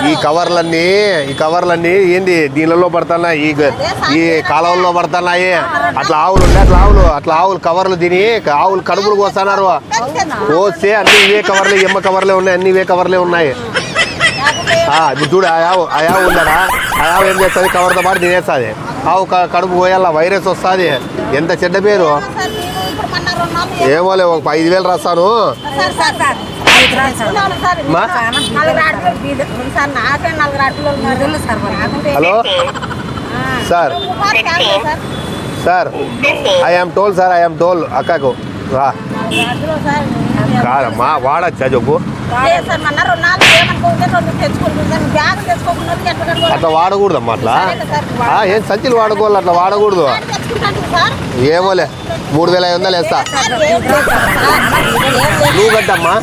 ఈ కవర్లన్నీ ఏంది దీనిలో పడుతున్నాయి, ఈ కాలువల్లో పడుతున్నాయి. అట్లా ఆవులు కవర్లు తిని ఆవులు కడుపులు కోస్తున్నారు. కోస్తే అన్ని ఇవే కవర్లే, ఎమ్మ కవర్లే ఉన్నాయి, అన్ని ఇవే కవర్లే ఉన్నాయి. ఇప్పుడు చూడు ఆ ఆవు ఉందరా, ఆ ఆవు ఏం చేస్తుంది, కవర్తో పాటు తినేస్తుంది. ఆవు కడుపు పోయాల, వైరస్ వస్తుంది. ఎంత చెడ్డ పేరు. ఏమోలే, ఒక 5,000 రాస్తాను. హలో సార్ ఐఎమ్ టోల్ అక్కకు కాదమ్మా, వాడచ్చా చెప్పు. అట్లా వాడకూడదమ్మా, అట్లా ఏం సంచులు వాడుకోవాలి, అట్లా వాడకూడదు. ఏమోలే 3,500 వేస్తా. నువ్వు కట్టమ్మా.